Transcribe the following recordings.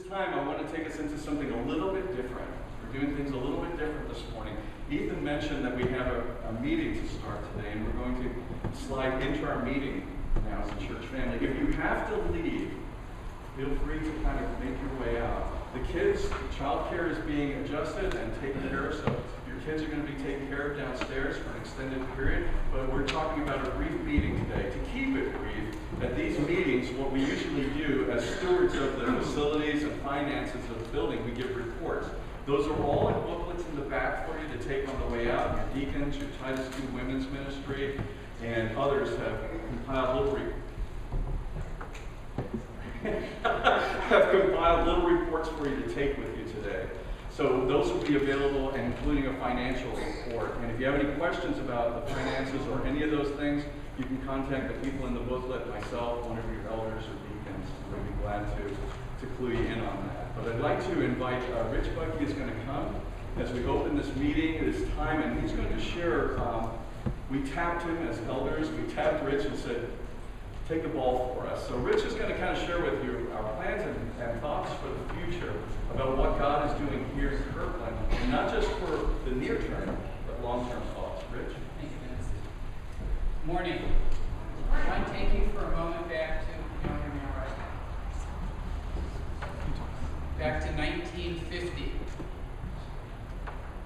time, I want to take us into something a little bit different. We're doing things a little bit different this morning. Ethan mentioned that we have a meeting to start today, and we're going to slide into our meeting now as a church family. If you have to leave, feel free to kind of make your way out. The kids, child care is being adjusted and taken care of, so your kids are going to be taken care of downstairs for an extended period, but we're talking about a brief meeting today. To keep it brief, at these meetings, what we usually do as stewards of the facilities and finances of the building, we give reports. Those are all in booklets in the back for you to take on the way out. Your deacons, your Titus II Women's Ministry, and others have compiled little reports for you to take with you today. So those will be available, including a financial report. And if you have any questions about the finances or any of those things, you can contact the people in the booklet, myself, one of your elders or deacons. We'll be glad to clue you in on that. But I'd like to invite Rich Bucky is going to come as we open this meeting, this time, and he's going to share. We tapped him as elders. We tapped Rich and said, take the ball for us. So Rich is going to kind of share with you our plans and thoughts for the future about what God is doing here in Kirkland, and not just for the near term, but long-term thoughts. Rich? Thank you, Dennis. Morning. I want to take you for a moment back to, you know, hear me all right? Back to 1950.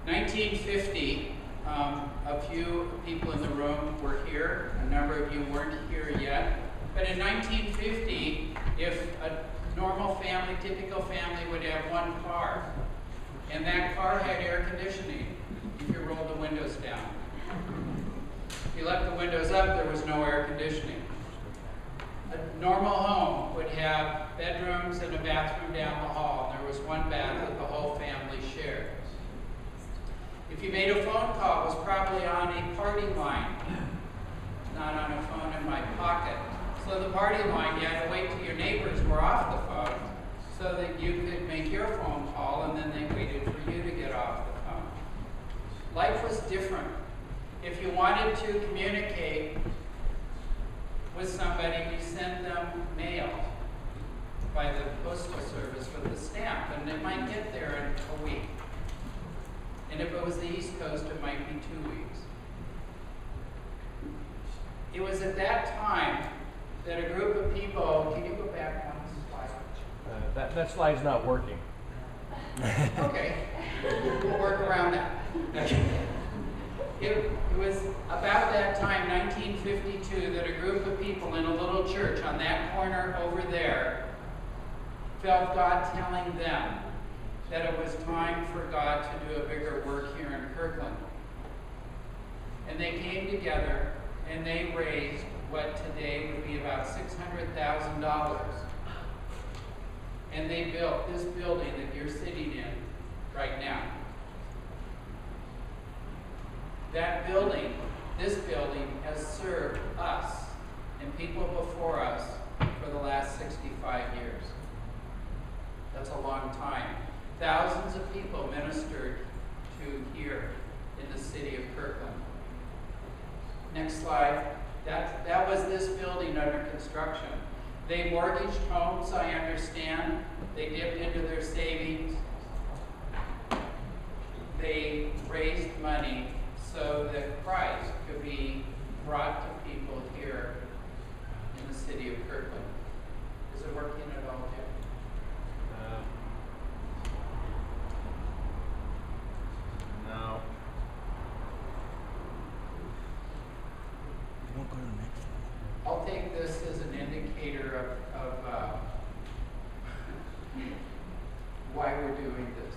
1950, a few people in the room were here. A number of you weren't here yet. But in 1950, if a normal family, typical family would have one car, and that car had air conditioning if you rolled the windows down. If you left the windows up, there was no air conditioning. A normal home would have bedrooms and a bathroom down the hall, and there was one bath that the whole family shared. If you made a phone call, it was probably on a party line, not on a phone in my pocket. So the party line, you had to wait till your neighbors were off the phone so that you could make your phone call, and then they waited for you to get off the phone. Life was different. If you wanted to communicate with somebody, you sent them mail by the postal service with a stamp, and it might get there in a week. And if it was the East Coast, it might be 2 weeks. It was at that time that a group of people, can you go back one slide? That slide's not working. Okay, we'll work around that. It was about that time, 1952, that a group of people in a little church on that corner over there felt God telling them that it was time for God to do a bigger work here in Kirkland. And they came together and they raised what today would be about $600,000. And they built this building that you're sitting in right now. That building, this building, has served us and people before us for the last 65 years. That's a long time. Thousands of people ministered to here in the city of Kirkland. Next slide. That was this building under construction. They mortgaged homes, I understand. They dipped into their savings. They raised money so that Christ could be brought to people here in the city of Kirkland. Is it working at all, Jim? No. I'll take this as an indicator of why we're doing this.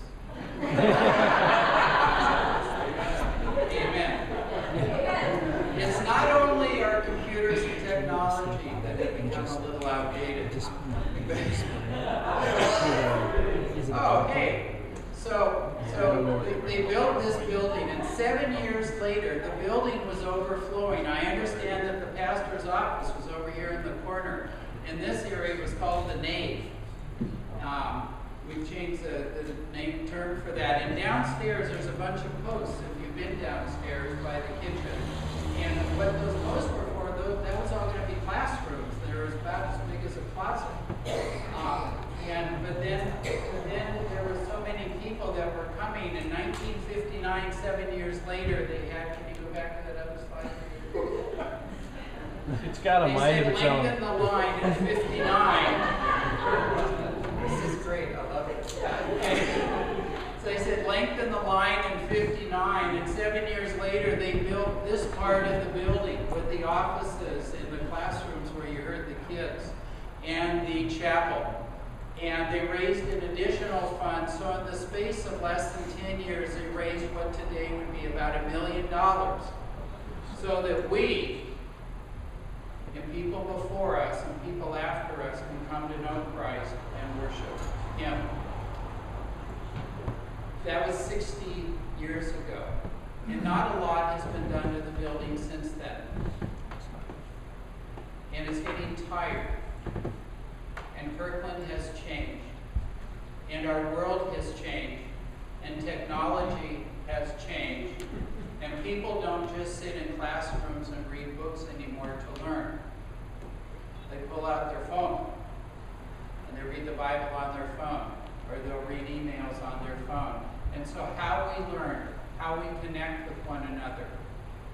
Amen. It's not only our computers and technology that have become a little outdated. Oh, hey. So they built this building, and 7 years later, the building was overflowing. I understand that the pastor's office was over here in the corner, and this area was called the nave. We've changed the name term for that. And downstairs, there's a bunch of posts, if you've been downstairs by the kitchen. And what those posts were for, that was all going to be classrooms. They were about as big as a closet. But then It's got a They mind of said its own. lengthen the line at 59. This is great, I love it. So they said lengthen the line in 59, and 7 years later they built this part of the building with the offices and the classrooms where you heard the kids, and the chapel. And they raised an additional fund, so in the space of less than 10 years, they raised what today would be about $1 million. So that we, and people before us, and people after us, can come to know Christ and worship Him. That was 60 years ago. And not a lot has been done to the building since then. And it's getting tired. And Kirkland has changed, and our world has changed, and technology has changed, and people don't just sit in classrooms and read books anymore to learn. They pull out their phone, and they read the Bible on their phone, or they'll read emails on their phone. And so how we learn, how we connect with one another,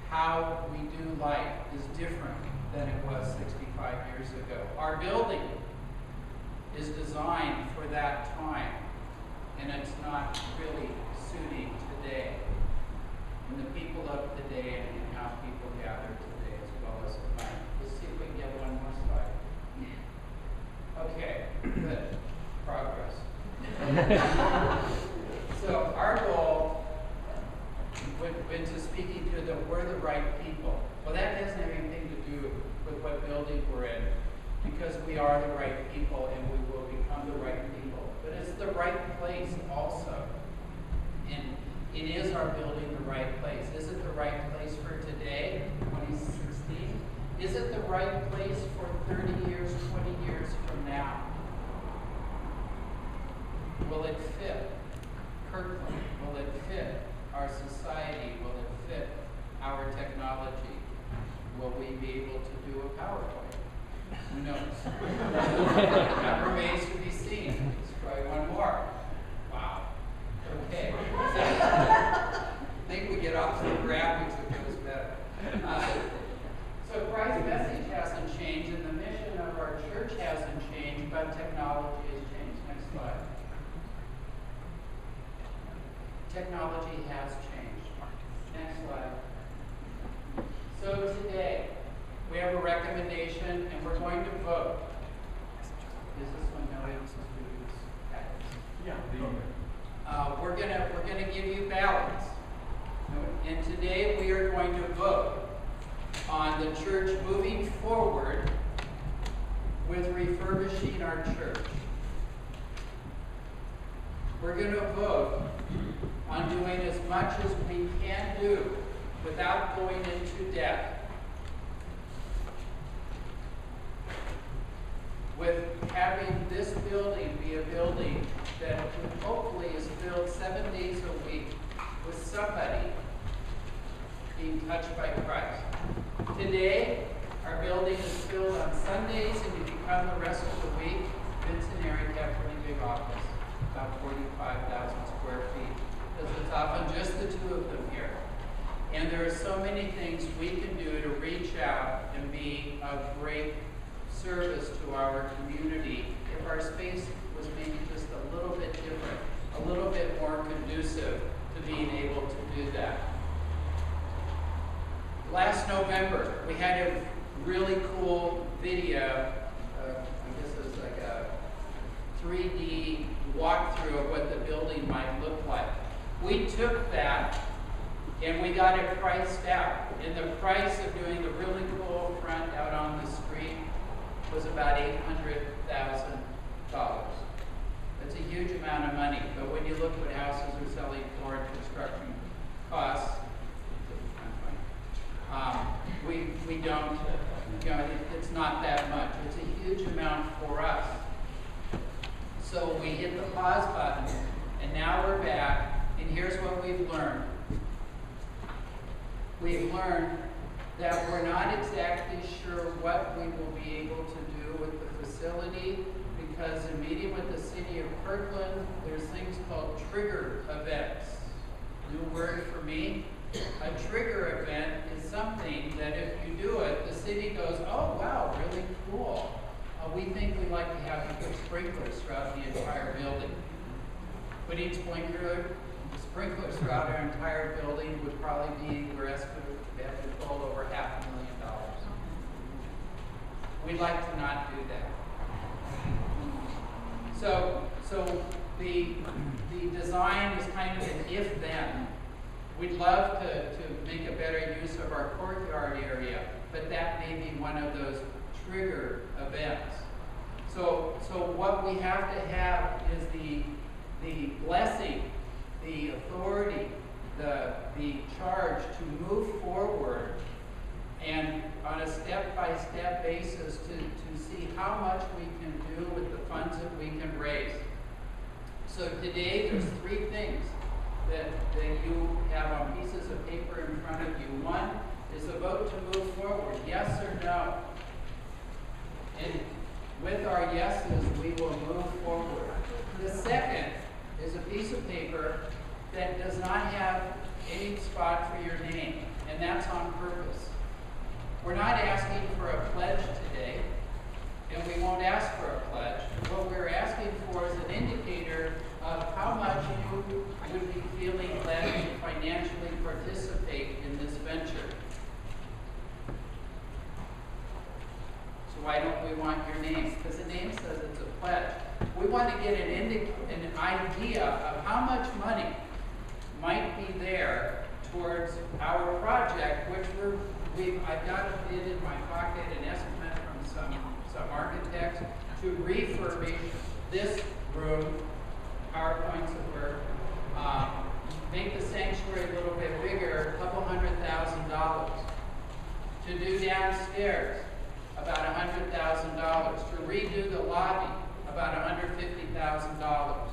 how we do life is different than it was 65 years ago. Our building is designed for that time, and it's not really suiting today, and the people of today, and how people gather today, as well as the time. Let's see if we can get one more slide. Okay, good. Progress. So our goal, when to speaking to them, we're the right people. Well, that doesn't have anything to do with what building we're in, because we are the right people and we will become the right people. But it's the right place also. And it is our building the right place. Is it the right place for today, 2016? Is it the right place for 30 years, 20 years from now? Will it fit Kirkland? Will it fit our society? Will it fit our technology? Will we be able to do a PowerPoint? Who knows? That remains to be seen. Let's try one more. Wow. Okay. So, I think we get off the graphics, it goes better. So Christ's message hasn't changed, and the mission of our church hasn't changed, but technology has changed. Next slide. Technology has changed. Next slide. So today, we have a recommendation, and we're going to vote. Is this one going to use packets? Yeah. We're gonna give you ballots, and today we are going to vote on the church moving forward with refurbishing our church. We're going to vote on doing as much as we can do without going into debt, with having this building be a building that hopefully is filled 7 days a week with somebody being touched by Christ. Today, our building is filled on Sundays, and you become the rest of the week. Vince and Eric have a pretty big office, about 45,000 square feet, because it's often just the two of them here. And there are so many things we can do to reach out and be of great service to our community if our space was maybe just a little bit different, a little bit more conducive to being able to do that. Last November, we had a really cool video, I guess it was like a 3D walkthrough of what the building might look like. We took that and we got it priced out. And the price of doing the really cool front out on the street was about $800,000. That's a huge amount of money, but when you look what houses are selling for and construction costs, we don't, it's not that much. It's a huge amount for us. So we hit the pause button, and now we're back, and here's what we've learned. We've learned that we're not exactly sure what we will be able to do with the facility, because in meeting with the city of Kirkland, there's things called trigger events. New word for me. A trigger event is something that if you do it, the city city goes, oh wow, really cool. We think we'd like to have you put sprinklers throughout the entire building. Putting sprinklers throughout our entire building would probably be, we're estimating, we have been told, over $500,000. We'd like to not do that. So the design is kind of an if-then. We'd love to make a better use of our courtyard area, but that may be one of those trigger events. So what we have to have is the blessing, the authority, the charge to move forward and on a step-by-step basis to see how much we can do with the funds that we can raise. So today there's 3 things that you have on pieces of paper in front of you. One is a vote to move forward, yes or no. And with our yeses, we will move forward. The second is a piece of paper that does not have any spot for your name, and that's on purpose. We're not asking for a pledge today, and we won't ask for a pledge. What we're asking for is an indicator of how much you would be feeling led to financially participate in this venture. So why don't we want your name? Because the name says it's a pledge. We want to get an idea of how much money might be there towards our project, which I've got a bid in my pocket, an estimate from some architects to refurbish this room, PowerPoints at work, make the sanctuary a little bit bigger, $200,000. To do downstairs, about $100,000. To redo the lobby, about $150,000.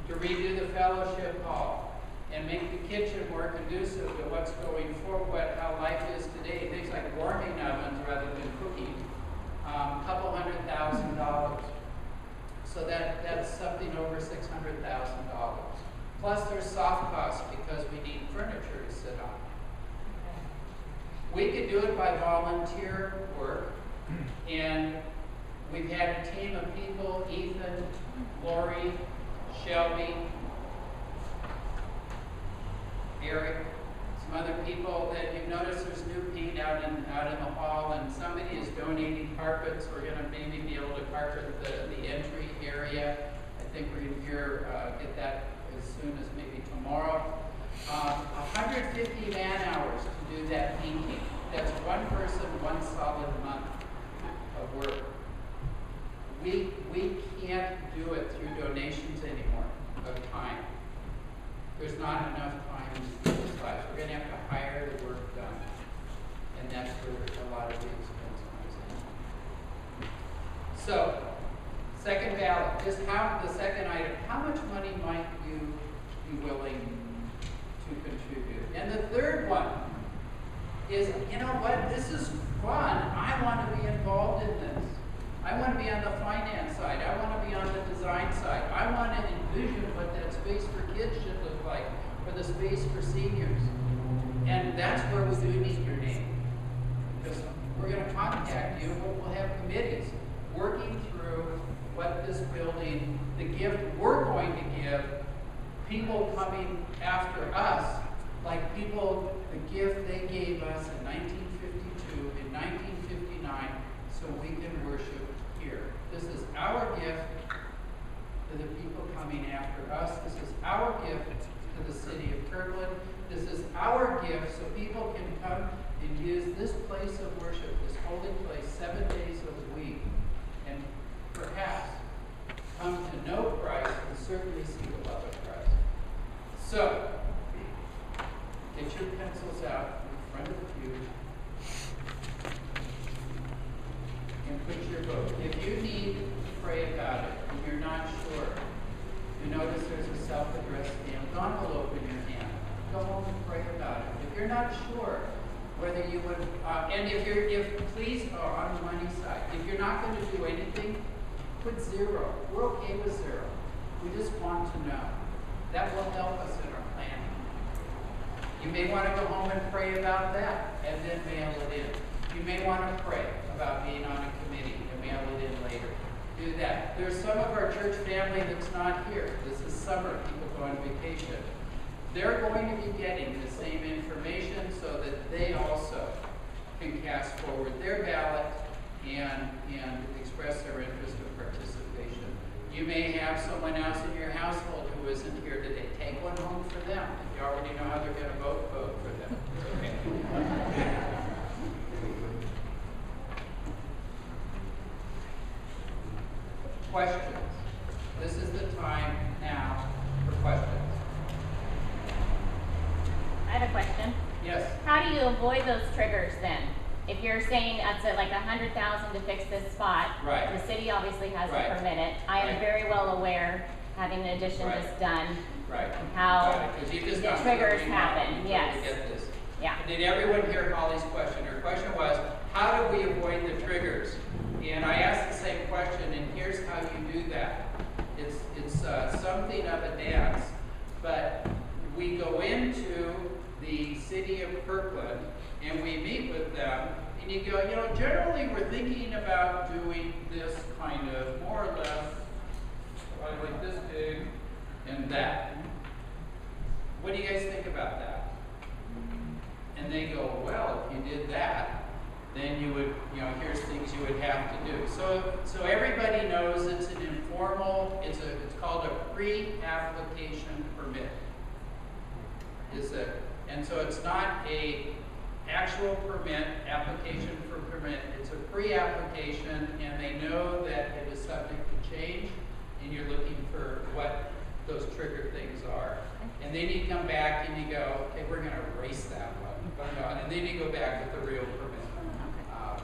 To redo the fellowship hall and make the kitchen more conducive to what's going forward, how life is today, things like warming ovens rather than cooking, $200,000. So that's something over $600,000. Plus there's soft costs because we need furniture to sit on. We could do it by volunteer work, and we've had a team of people, Ethan, Lori, Shelby, Eric, some other people that you've noticed there's new paint out in the hall, and somebody is donating carpets. We're going to maybe be able to carpet the entry area. I think we're going to get that as soon as maybe tomorrow. 150 man hours to do that painting. That's one person, one solid month of work. We can't do it through donations anymore of time. There's not enough time to do this life. We're going to have to hire the work done. And that's where a lot of the expense comes in. So, second ballot, just the second item, how much money might you be willing to contribute? And the third one is, you know what, this is fun. I want to be involved in this. I want to be on the finance side. I want to be on the design side. I want to envision what that space for kids should look like, or the space for seniors. And that's where we do need your name. Because we're going to contact you, but we'll have committees working through what this building, the gift we're going to give, people coming after us, like people, the gift they gave us in 1952, in 1959, so we can worship here. This is our gift to the people coming after us. This is our gift to the city of Kirtland. This is our gift so people can come and use this place of worship, this holy place, 7 days a week, and perhaps come to know Christ and certainly see the love of Christ. So, get your pencils out in front of you and put your vote. If you need to pray about it and you're not sure, you notice there's a self-addressed stamped envelope in your hand. Go home and pray about it. If you're not sure whether you would, please, on the money side, if you're not going to do anything, put 0. We're okay with 0. We just want to know. That will help us in our planning. You may want to go home and pray about that and then mail it in. may want to pray about being on a committee and mail it in later. Do that. There's some of our church family that's not here. This is summer, people go on vacation. They're going to be getting the same information so that they also can cast forward their ballot and express their interest in participation. You may have someone else in your household who isn't here today. Take one home for them. If you already know how they're going to vote for them. Okay. Questions? This is the time now for questions. I have a question. Yes. How do you avoid those triggers then? If you're saying that's like $100,000 to fix this spot, Right. the city obviously has Right. to permit it. I am Right. very well aware, having an addition Right. just done, Right. how Because you just the got triggers through happen. you Yes. totally get this. Yeah. Did everyone hear Holly's question? Her question was, how do we avoid the triggers? And I asked the same question, and here's how you do that. It's something of a dance, but we go into the city of Kirkland and we meet with them, and you go, generally we're thinking about doing this kind of more or less, like this big and that. What do you guys think about that? And they go, well, if you did that, then you would, here's things you would have to do. So everybody knows it's an informal, it's called a pre-application permit. And so it's not a actual permit, application for permit, it's a pre-application, and they know that it is subject to change, and you're looking for what those trigger things are. And then you come back and you go, okay, we're going to erase that one. And then you go back with the real permit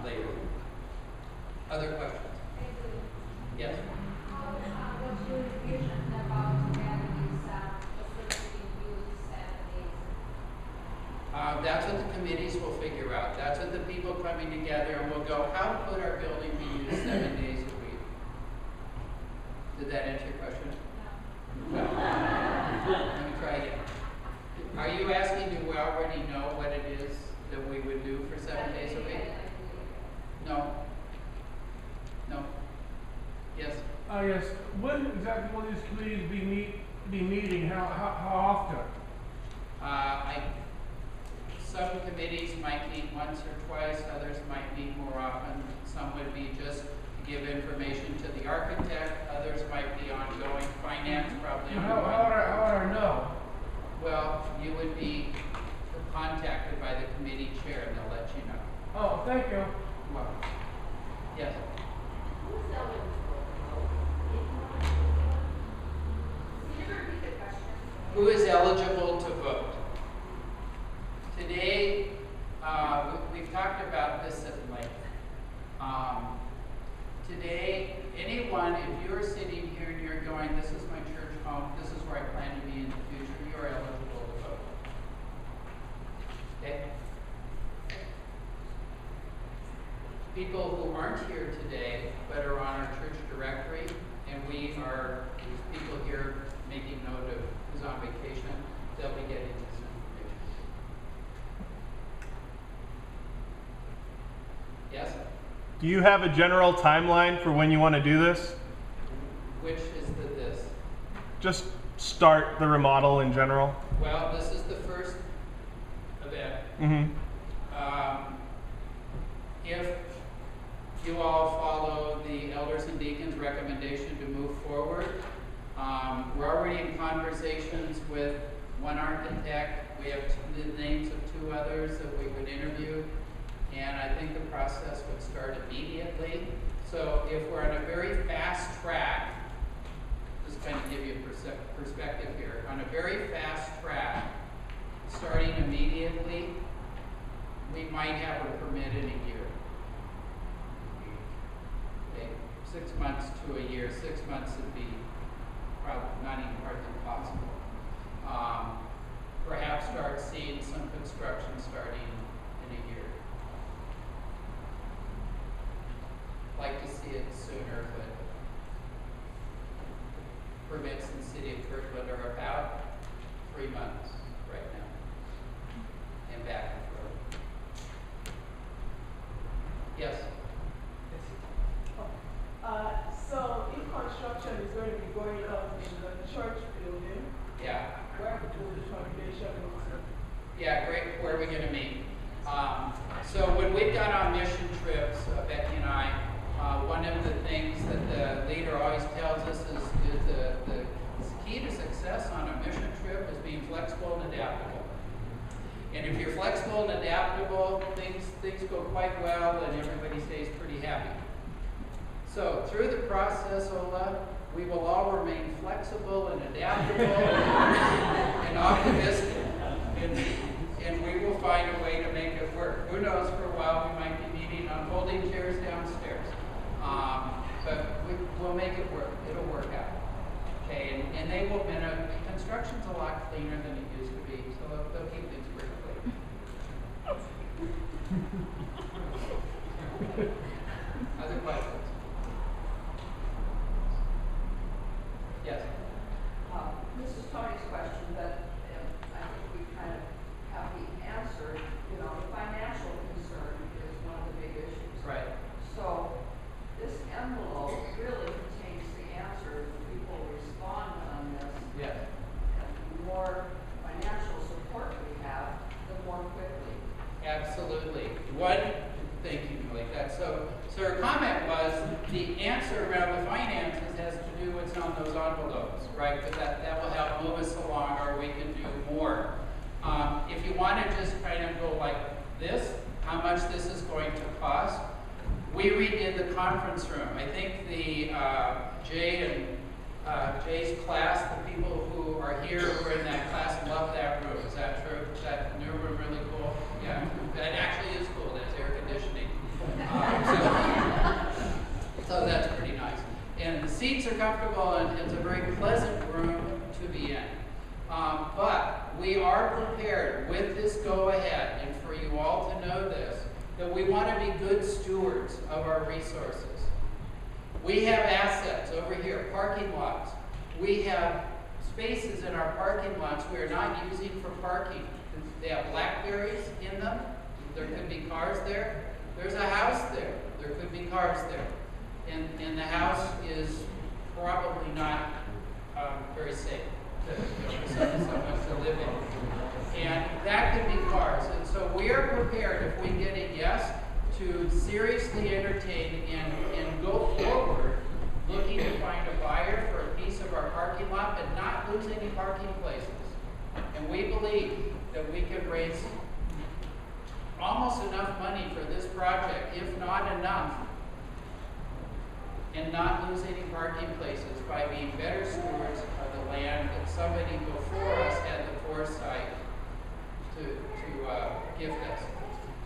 later. Other questions? Yes? What's your vision about having these facility used 7 days? That's what the committees will figure out. That's what the people coming together and will go, how could our building be used 7 days a week? Did that answer your question? No. Let me try again. Are you asking, do we already know what it is that we would do for 7 days a week? No. No. Yes? Yes. When exactly will these committees be meeting? How often? Some committees might meet once or twice, others might meet more often. Some would be just to give information to the architect, others might be ongoing, finance probably How ongoing. would I know? Well, you would be contacted by the committee chair and they'll let you know. Oh, thank you. Well, yes? Who is eligible to vote? Today, we've talked about this at length. Today, anyone, if you're sitting here and you're going, this is my church home, this is where I plan to be in the future, you're eligible to vote. Okay? People who aren't here today, but are on our church directory, and there's people here making note of who's on vacation, they'll be getting this information. Yes? Do you have a general timeline for when you want to do this? Which is this? Just start the remodel in general. Well, this is the first event. Mm-hmm. If you all follow the elders and deacons' recommendation to move forward, we're already in conversations with one architect. We have the names of 2 others that we would interview, and I think the process would start immediately. So if we're on a very fast track, just kind of give you a perspective here, on a very fast track, starting immediately, we might have a permit in a year. Okay, 6 months to a year. 6 months would be probably not even hardly possible. Perhaps start seeing some construction starting in a year. Like to see it sooner, but permits in the city of Kirkland are about 3 months right now, and back and forth. Yes, So if construction is going to be going on in the church building, yeah. where will the congregation meet? Yeah, great. Where are we going to meet? So when we've gone on mission trips, Becky and I, one of the things that the leader always tells us is the key to success on a mission trip is being flexible and adaptable. And if you're flexible and adaptable, things go quite well and everybody stays pretty happy. So through the process, Ola, we will all remain flexible and adaptable and optimistic. And we will find a way to make it work. Who knows, for a while we might be meeting on folding chairs downstairs. But we'll make it work. It'll work out. Okay, and they will, construction's a lot cleaner than it used to be, so they'll keep things pretty clean. Other questions? Yes. This is Tony's question, but I think we kind of have the answer. You know, the financial concern is one of the big issues. Right. So this envelope really contains the answer. If people respond on this, Yes. and the more financial support we have, the more quickly. Absolutely. Thank you, Malika. So her comment was the answer around the finances has to do what's on those envelopes, right? Because that will help move us along, or we can do more. If you want to just kind of go like this, how much this is going to cost, we redid the conference room. I think the Jay's class, the people who are here who are in that class love that room. Is that true? Is that new room really cool? Yeah, that actually is cool. There's air conditioning. So that's pretty nice. And the seats are comfortable, and it's a very pleasant room to be in. But we are prepared with this go-ahead, and for you all to know this, that we want to be good stewards of our resources. We have assets over here, parking lots. We have spaces in our parking lots we are not using for parking. They have blackberries in them. There could be cars there. There's a house there. There could be cars there. And the house is probably not very safe for someone to live in. And that could be cars. And so we are prepared, if we get a yes, to seriously entertain and go forward looking to find a buyer for a piece of our parking lot, but not lose any parking places. And we believe that we can raise almost enough money for this project, if not enough, and not lose any parking places by being better stewards of the land that somebody before us had the foresight to gift us.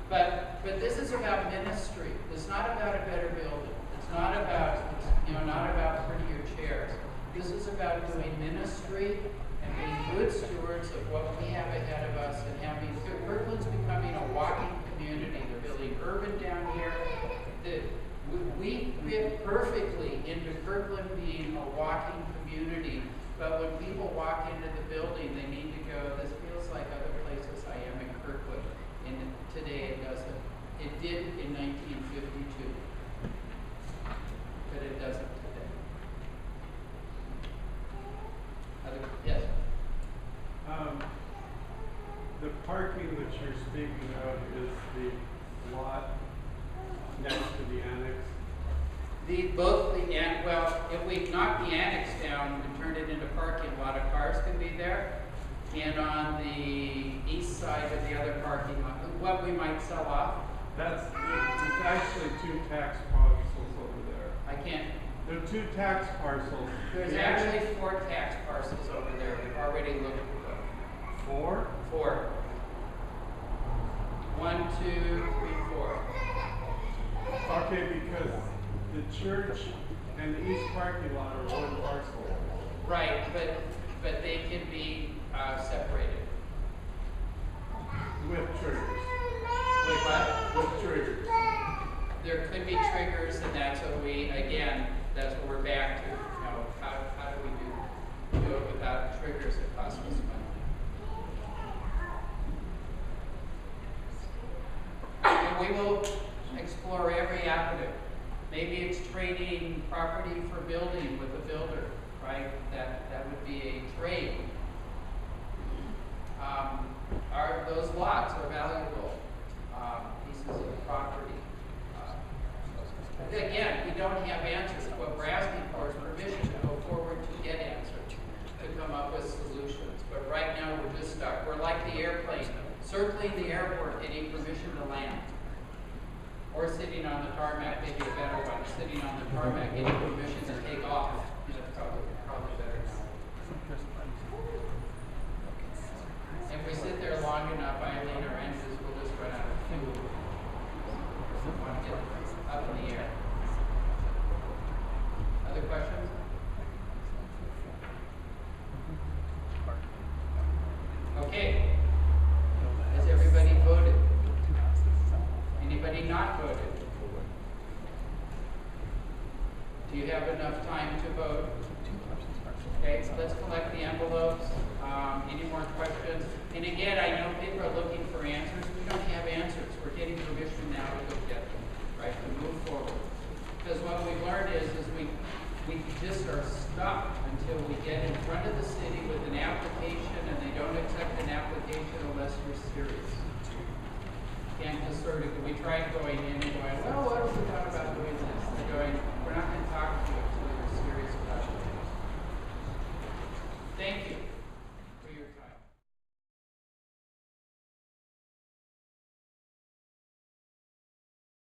But this is about ministry. It's not about a better building. It's not about prettier chairs. This is about doing ministry and being good stewards of what we have ahead of us, and having Kirkland's becoming a walking community. They're building urban down here. We fit perfectly into Kirkland being a walking community, but when people walk into the building, they need to go, this feels like other places I am in Kirkland. And today it doesn't. It did in 1952, but it doesn't today. Yes? The parking that you're speaking of is the lot next to the annex? If we knock the annex down and turn it into parking, a lot of cars can be there. And on the east side of the other parking lot, what we might sell off. There's actually 2 tax parcels over there. I can't. There are 2 tax parcels. There's actually 4 tax parcels over there. We've already looked at them. 4? 4. 1, 2, 3, 4. Okay, because the church and the east parking lot are one parcel. Right, but they can be separated. With triggers. With what? With triggers. There could be triggers, and that's what that's what we're back to. You know, how do we do it without triggers that cost us money? And we will explore every avenue. Maybe it's trading property for building with a builder, right? That would be a trade. Those lots are valuable pieces of property. Again, we don't have answers. What we're asking for is permission to go forward to get answers, to come up with solutions. But right now, we're just stuck. We're like the airplane, circling the airport, getting permission to land. Or sitting on the tarmac, maybe a better one, sitting on the tarmac, getting permission to take off. That's probably better now. If we sit there long enough, Eileen, our engines will just run out of fuel. We want to get up in the air. Other questions? Okay. Has everybody voted? Anybody not voted? Do you have enough time to vote? Okay, so let's collect the envelopes. Any more questions? And again, I know people are looking for answers. We don't have answers. We're getting permission now to go